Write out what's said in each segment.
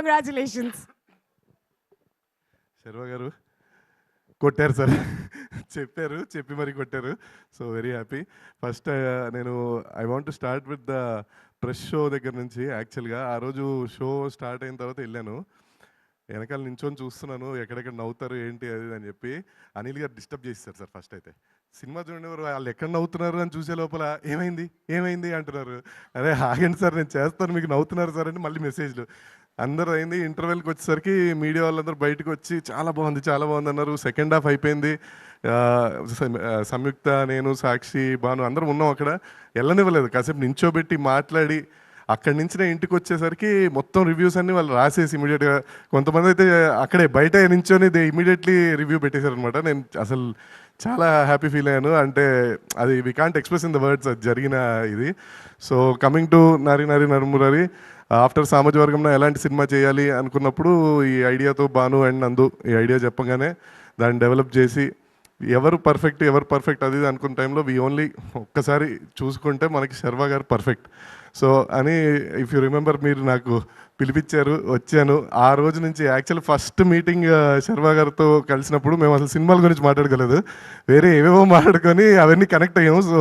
Congratulations. Sharva గారు కొట్టారు sir, చెప్పారు, చెప్పి మరి కొట్టారు. So very happy. ఫస్ట్ నేను I want to start with the press show దగ్గర నుంచి. యాక్చువల్గా ఆ రోజు షో స్టార్ట్ అయిన తర్వాత వెళ్ళాను, వెనకాల నించొని చూస్తున్నాను ఎక్కడెక్కడ నవ్వుతారు ఏంటి అది అని చెప్పి. అనిల్ గారు డిస్టర్బ్ చేస్తారు సార్. ఫస్ట్ అయితే సినిమా చూడేవారు వాళ్ళు ఎక్కడ నవ్వుతున్నారు అని చూసే లోపల ఏమైంది ఏమైంది అంటున్నారు. అరే ఆగండి సార్ నేను చేస్తాను, మీకు నవ్వుతున్నారు సార్ అని మళ్ళీ మెసేజ్లు. అందరూ అయింది. ఇంటర్వెల్కి వచ్చేసరికి మీడియా వాళ్ళందరూ బయటకు వచ్చి చాలా బాగుంది చాలా బాగుంది అన్నారు. సెకండ్ హాఫ్ అయిపోయింది. సంయుక్త, నేను, సాక్షి, భాను అందరం ఉన్నాం అక్కడ. వెళ్ళనివ్వలేదు, కాసేపు నించోబెట్టి మాట్లాడి అక్కడి నుంచి నేను ఇంటికి వచ్చేసరికి మొత్తం రివ్యూస్ అన్నీ వాళ్ళు రాసేసి ఇమీడియట్గా, కొంతమంది అయితే అక్కడే బయట నించొని ఇమీడియట్లీ రివ్యూ పెట్టేశారు అనమాట. నేను అసలు చాలా హ్యాపీ ఫీల్ అయ్యాను. అంటే అది we can't express in the words అది జరిగిన ఇది. So coming to Nari Nari నరమురారి, after సామాజిక ఎలాంటి సినిమా చేయాలి అనుకున్నప్పుడు ఈ ఐడియాతో భాను అండ్ నందు ఈ ఐడియా చెప్పగానే దాన్ని డెవలప్ చేసి ఎవరు పర్ఫెక్ట్ అది అనుకున్న టైంలో వి ఓన్లీ ఒక్కసారి చూసుకుంటే మనకి శర్వ గారు పర్ఫెక్ట్. సో అని ఇఫ్ యూ రిమెంబర్ మీరు నాకు పిలిపించారు, వచ్చాను. ఆ రోజు నుంచి యాక్చువల్లీ ఫస్ట్ మీటింగ్ శర్వ గారితో కలిసినప్పుడు మేము అసలు సినిమాల గురించి మాట్లాడుకోలేదు, వేరే ఏవేవో మాట్లాడుకొని అవన్నీ కనెక్ట్ అయ్యాము. సో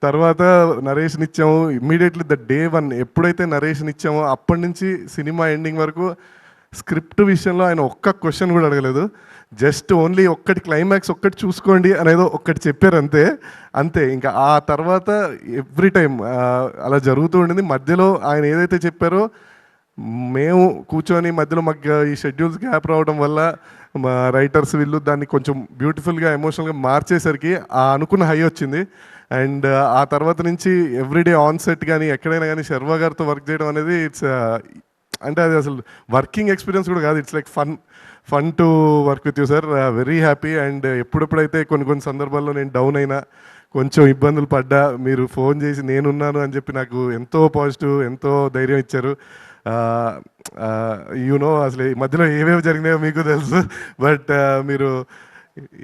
తర్వాత నరేషన్ ఇచ్చాము. ఇమ్మీడియట్లీ ద డే వన్ ఎప్పుడైతే నరేషన్ ఇచ్చామో అప్పటి నుంచి సినిమా ఎండింగ్ వరకు స్క్రిప్ట్ విషయంలో ఆయన ఒక్క క్వశ్చన్ కూడా అడగలేదు. జస్ట్ ఓన్లీ ఒక్కటి క్లైమాక్స్ ఒక్కటి చూసుకోండి అనేదో ఒక్కటి చెప్పారు అంతే. ఇంకా ఆ తర్వాత ఎవ్రీ టైం అలా జరుగుతూ ఉండింది. మధ్యలో ఆయన ఏదైతే చెప్పారో మేము కూర్చొని మధ్యలో మాకు ఈ షెడ్యూల్స్ గ్యాప్ రావడం వల్ల మా రైటర్స్ వీళ్ళు దాన్ని కొంచెం బ్యూటిఫుల్గా ఎమోషనల్గా మార్చేసరికి ఆ అనుకున్న హై వచ్చింది. అండ్ ఆ తర్వాత నుంచి ఎవ్రీడే ఆన్ సెట్ కానీ ఎక్కడైనా కానీ శర్వ గారితో వర్క్ చేయడం అనేది ఇట్స్ అంటే అది అసలు వర్కింగ్ ఎక్స్పీరియన్స్ కూడా కాదు, it's like fun to work with you sir. Very happy. And ఎప్పుడెప్పుడైతే కొన్ని సందర్భాల్లో నేను డౌన్ అయినా, కొంచెం ఇబ్బందులు పడ్డా, మీరు ఫోన్ చేసి నేనున్నాను అని చెప్పి నాకు ఎంతో పాజిటివ్, ఎంతో ధైర్యం ఇచ్చారు. యూనో అసలు ఈ మధ్యలో ఏవేవి జరిగినాయో మీకు తెలుసు, బట్ మీరు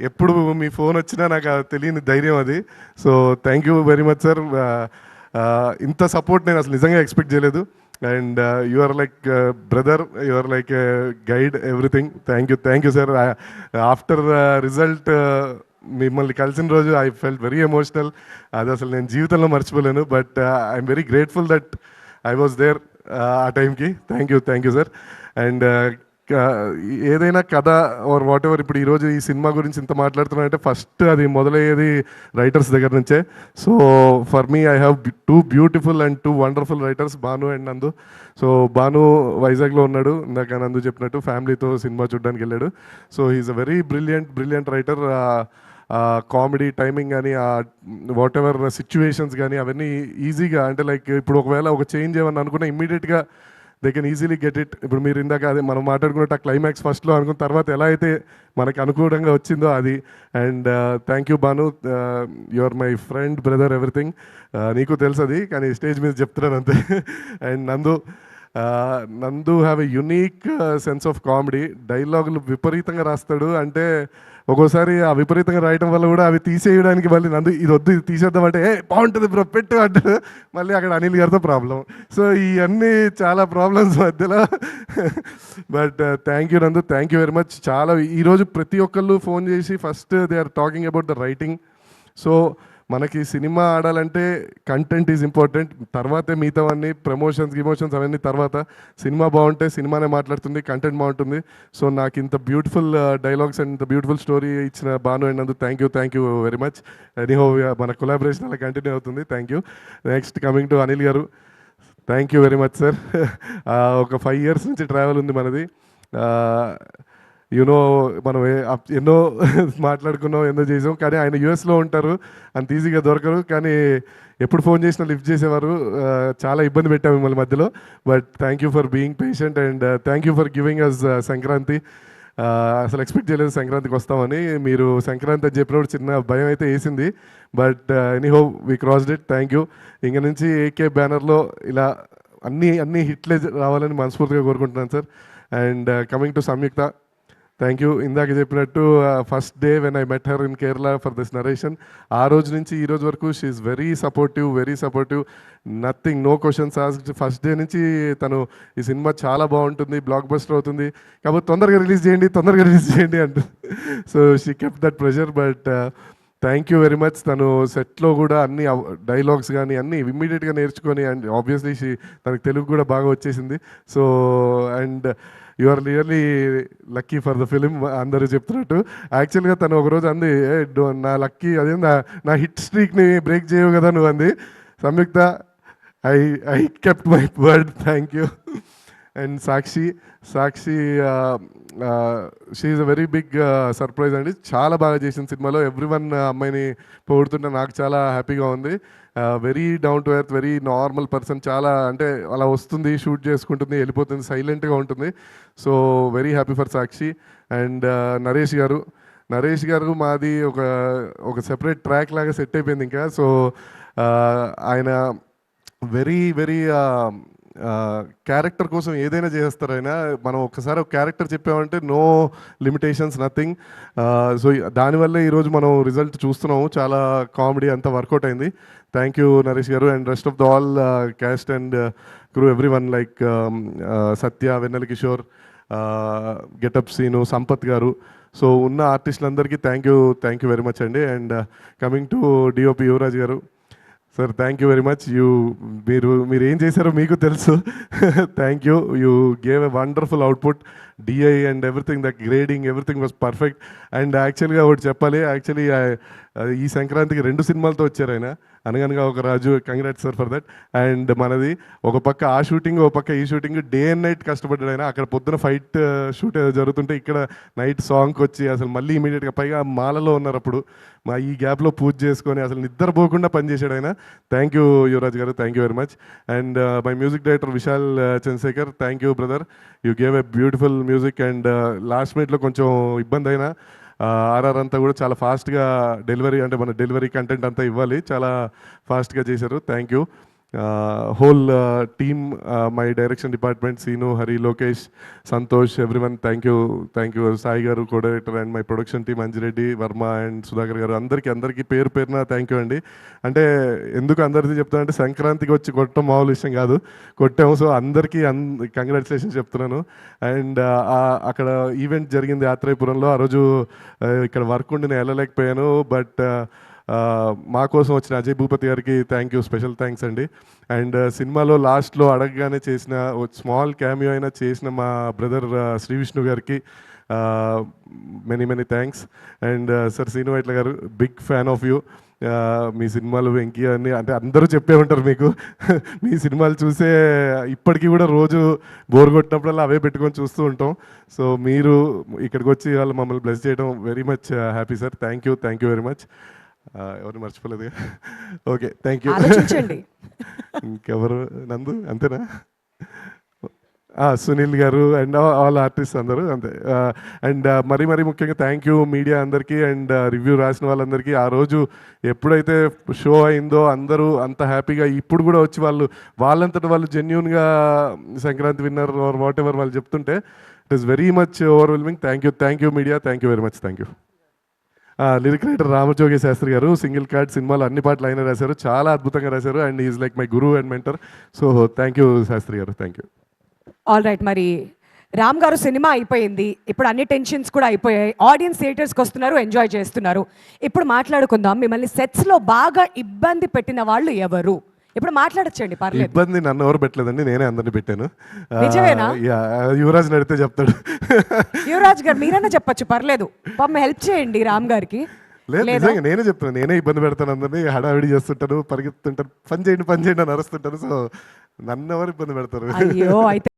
ఎప్పుడు మీ ఫోన్ వచ్చినా నాకు తెలియని ధైర్యం అది. So thank you very much sir. ఇంత సపోర్ట్ నేను అసలు నిజంగా ఎక్స్పెక్ట్ చేయలేదు. And you are like brother, you are like guide, everything. Thank you sir. After result మిమ్మల్ని కలిసిన రోజు ఐ ఫెల్ట్ వెరీ ఎమోషనల్. అది అసలు నేను జీవితంలో మర్చిపోలేను. But I'm very grateful that I was there ఆ టైంకి. Thank you sir. అండ్ ఏదైనా కథ ఆర్ వాట్ ఎవర్, ఇప్పుడు ఈరోజు ఈ సినిమా గురించి ఇంత మాట్లాడుతున్నానంటే ఫస్ట్ అది మొదలయ్యేది రైటర్స్ దగ్గర నుంచే. So for me I have two beautiful and two wonderful writers, Bhanu and Nandu. So Bhanu వైజాగ్లో ఉన్నాడు, ఇందాక నందు చెప్పినట్టు ఫ్యామిలీతో సినిమా చూడడానికి వెళ్ళాడు. So he is a very brilliant writer. Comedy timing కానీ, వాట్ ఎవర్ సిచ్యువేషన్స్ కానీ అవన్నీ ఈజీగా, అంటే లైక్ ఇప్పుడు ఒకవేళ ఒక చేంజ్ ఏమన్నా అనుకున్నా ఇమ్మీడియట్గా they can easily get it. ఇప్పుడు మీరు ఇందాక అదే మనం మాట్లాడుకున్నట్టు ఆ క్లైమాక్స్ ఫస్ట్లో అనుకున్న తర్వాత ఎలా అయితే మనకి అనుకూలంగా వచ్చిందో అది. And thank you Bhanu, you are my friend, brother, everything. నీకు తెలుసు అది, కానీ స్టేజ్ మీద చెప్తున్నాను అంతే. అండ్ నందు have a unique sense of comedy. డైలాగులు విపరీతంగా రాస్తాడు. అంటే ఒక్కోసారి ఆ విపరీతంగా రాయటం వల్ల కూడా అవి తీసేయడానికి మళ్ళీ నందు ఇది వద్దు ఇది తీసేద్దామంటే బాగుంటుంది బ్రో పెట్టు అంటారు. మళ్ళీ అక్కడ అనిల్ గారితో ప్రాబ్లం. సో ఇవన్నీ చాలా ప్రాబ్లమ్స్ మధ్యలో. But thank you Nandu, thank you very much. చాలా ఈరోజు ప్రతి ఒక్కళ్ళు ఫోన్ చేసి first they are talking about the writing. So మనకి సినిమా ఆడాలంటే కంటెంట్ ఈజ్ ఇంపార్టెంట్, తర్వాతే మిగతావన్నీ ప్రమోషన్స్ అవన్నీ తర్వాత. సినిమా బాగుంటే సినిమానే మాట్లాడుతుంది, కంటెంట్ బాగుంటుంది. సో నాకు ఇంత బ్యూటిఫుల్ డైలాగ్స్ అండ్ ఇంత బ్యూటిఫుల్ స్టోరీ ఇచ్చిన భాను అయినందుకు thank you very much. Anyhow మన కొలాబరేషన్ అలా కంటిన్యూ అవుతుంది. Thank you. Next coming to Anil garu, thank you very much sir. ఒక 5 years నుంచి ట్రావెల్ ఉంది మనది. యూనో మనం ఎన్నో మాట్లాడుకున్నాం, ఎన్నో చేసాం, కానీ ఆయన యూఎస్లో ఉంటారు, అంత ఈజీగా దొరకరు. కానీ ఎప్పుడు ఫోన్ చేసినా లిఫ్ట్ చేసేవారు. చాలా ఇబ్బంది పెట్టాము మిమ్మల్ని మధ్యలో. But thank you for being patient and thank you for giving us Sankranti. అసలు ఎక్స్పెక్ట్ చేయలేదు సంక్రాంతికి వస్తామని. మీరు సంక్రాంతి అని చెప్పినప్పుడు చిన్న భయం అయితే వేసింది, but anyhow we crossed it. Thank you. ఇంక నుంచి ఏకే బ్యానర్లో ఇలా అన్ని హిట్లే రావాలని మనస్ఫూర్తిగా కోరుకుంటున్నాను sir. And coming to Samyuktha, thank you. ఇందాక చెప్పినట్టు first day when I met her in Kerala for this narration, ఆ రోజు నుంచి ఈ రోజు వరకు she is very supportive. Nothing, no questions asked. First day నుంచి తను ఈ సినిమా చాలా బాగుంటుంది, బ్లాక్ బస్టర్ అవుతుంది, కాబట్టి తొందరగా రిలీజ్ చేయండి అంటుంది. So she kept that pressure. But thank you very much. తను సెట్లో కూడా అన్ని డైలాగ్స్ కానీ అన్నీ ఇమ్మీడియట్గా నేర్చుకొని, అండ్ ఆబ్వియస్లీ తనకు తెలుగు కూడా బాగా వచ్చేసింది. So and you are really lucky for the film అందరూ చెప్తున్నట్టు. యాక్చువల్గా తను ఒకరోజు అంది, నా లక్కీ అదే నా హిట్ స్ట్రీక్ని బ్రేక్ చేయవు కదా నువ్వు అంది. Samyuktha, I kept my word, thank you. And Sakshi she is a very big surprise అండి. చాలా బాగా చేసిన సినిమాలో. ఎవ్రీవన్ అమ్మాయిని పొగుడుతుంటే నాకు చాలా హ్యాపీగా ఉంది. Very down to earth, very normal person. చాలా అంటే అలా వస్తుంది, షూట్ చేసుకుంటుంది, వెళ్ళిపోతుంది, సైలెంట్గా ఉంటుంది. So very happy for Sakshi. And Naresh గారు మాది ఒక సెపరేట్ ట్రాక్ లాగా సెట్ అయిపోయింది ఇంకా. సో ఆయన వెరీ క్యారెక్టర్ కోసం ఏదైనా చేస్తారు ఆయన. మనం ఒక్కసారి ఒక క్యారెక్టర్ చెప్పామంటే నో లిమిటేషన్స్, నథింగ్. సో దానివల్లే ఈరోజు మనం రిజల్ట్ చూస్తున్నాము. చాలా కామెడీ అంతా వర్కౌట్ అయింది. Thank you Naresh garu. And rest of the all cast and crew, everyone like Satya, Vennela Kishore, Getup Seenu, Sampath garu. So ఉన్న ఆర్టిస్టులందరికీ థ్యాంక్ యూ వెరీ మచ్ అండి. And coming to DOP Yuvaraj garu, sir thank you very much. మీరు ఏం చేశారో మీకు తెలుసు. Thank you gave a wonderful output. DI and everything, the grading, everything was perfect. And యాక్చువల్గా ఒకటి చెప్పాలి, యాక్చువల్లీ ఈ సంక్రాంతికి 2 సినిమాలతో వచ్చారు ఆయన. Anaganaga Oka Raju, congrats sir for that. And మనది ఒక పక్క ఆ షూటింగ్, ఒక పక్క ఈ షూటింగ్, డే అండ్ నైట్ కష్టపడ్డాడు ఆయన. అక్కడ పొద్దున ఫైట్ షూట్ ఏదో జరుగుతుంటే ఇక్కడ నైట్ సాంగ్కి వచ్చి అసలు మళ్ళీ ఇమీడియట్గా, పైగా మాలలో ఉన్నారు అప్పుడు, ఈ గ్యాప్లో పూజ చేసుకొని అసలు నిద్రపోకుండా పనిచేశాడు ఆయన. Thank you Yuvaraj garu, thank you very much. And my music director Vishal Chandrasekhar, thank you brother. You gave a beautiful music. And last మినిట్లో కొంచెం ఇబ్బంది అయినా ఆర్ఆర్ అంతా కూడా చాలా ఫాస్ట్గా డెలివరీ, అంటే మన డెలివరీ కంటెంట్ అంతా ఇవ్వాలి, చాలా ఫాస్ట్గా చేశారు. Thank you. Whole team, my direction department, Seenu, Hari, Lokesh, Santosh, everyone, thank you. Sai garu co director, and my production team, Anji Reddy, Varma and Sudhakar garu, అందరికీ పేరున థ్యాంక్ యూ అండి. అంటే ఎందుకు అందరికీ చెప్తానంటే, సంక్రాంతికి వచ్చి కొట్టడం మామూలు విషయం కాదు, కొట్టాము. సో అందరికీ కంగ్రాచులేషన్స్ చెప్తున్నాను. అండ్ అక్కడ ఈవెంట్ జరిగింది యాత్రేపురంలో, ఆ రోజు ఇక్కడ వర్క్ ఉండి నేను వెళ్ళలేకపోయాను. బట్ మా కోసం వచ్చిన అజయ్ భూపతి గారికి థ్యాంక్ యూ, స్పెషల్ థ్యాంక్స్ అండి. అండ్ సినిమాలో లాస్ట్లో అడగగానే చేసిన స్మాల్ క్యామియో అయినా చేసిన మా బ్రదర్ శ్రీ విష్ణు గారికి many thanks. And sir Seenu Vaitla garu, big fan of you. మీ సినిమాలు వెంకీ అని అంటే అందరూ చెప్పే ఉంటారు మీకు. మీ సినిమాలు చూసే ఇప్పటికీ కూడా రోజు బోర్ కొట్టినప్పుడల్లా అవే పెట్టుకొని చూస్తూ ఉంటాం. సో మీరు ఇక్కడికి వచ్చి వాళ్ళు మమ్మల్ని బ్లెస్ చేయడం very much happy sir. Thank you very much. ఎవరిని మర్చిపోలేదు. Okay, thank you. ఇంకెవరు, నందు అంతేనా? సునీల్ గారు అండ్ ఆల్ ఆర్టిస్ట్ అందరూ అంతే. అండ్ మరీ ముఖ్యంగా థ్యాంక్ యూ మీడియా అందరికీ అండ్ రివ్యూ రాసిన వాళ్ళందరికీ. ఆ రోజు ఎప్పుడైతే షో అయిందో అందరూ అంత హ్యాపీగా, ఇప్పుడు కూడా వచ్చి వాళ్ళంతట వాళ్ళు జెన్యూన్గా Sankranti winner or whatever వాళ్ళు చెప్తుంటే it is very much overwhelming. Thank you media, thank you very much. Thank you. Lyric writer Ramajogi Sastry garu, single card సినిమాలో అన్ని పాటలు ఆయన రాశారు, చాలా అద్భుతంగా రాశారు. And is like my guru and mentor. So thank you Sastry garu, thank you. All right, మరి రామ్ గారు సినిమా అయిపోయింది, ఇప్పుడు అన్ని టెన్షన్స్ కూడా అయిపోయాయి, ఆడియన్స్ థియేటర్స్కి వస్తున్నారు, ఎంజాయ్ చేస్తున్నారు. ఇప్పుడు మాట్లాడుకుందాం, మిమ్మల్ని సెట్స్లో బాగా ఇబ్బంది పెట్టిన వాళ్ళు ఎవరు? ఇప్పుడు మాట్లాడచ్చండి, పర్లేదు. ఇబ్బంది నన్ను ఎవరు పెట్టలేదండి, నేనే అందరిని పెట్టాను. నిజమేనా? యువరాజ్ నడితే చెప్తాడు. యువరాజ్ గారు మీరైనా చెప్పచ్చు, పర్లేదు, పాపం హెల్ప్ చేయండి రామ్ గారికి. లేదు, నిజంగా నేనే చెప్తాను, నేనే ఇబ్బంది పెడతాను అందరినీ, హడావిడి చేస్తుంటాను, పరిగెత్తుంటాను, పని చేయండి అని అరుస్తుంటాను. సో నన్ను ఎవరు ఇబ్బంది పెడతారు? అయ్యో, అయితే